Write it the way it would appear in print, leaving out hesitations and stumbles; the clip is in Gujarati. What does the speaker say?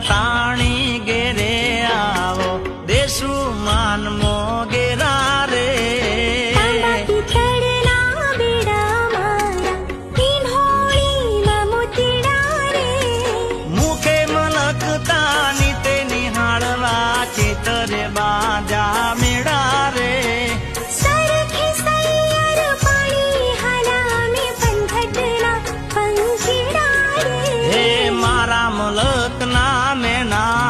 તાણી ઘેરે આવો દેશુ માનમો ઘેરા રે મુખે મલકતા નીતે નિહાળવા ચેતરે બાજા મેળા રે હે મારા મલક ના મેના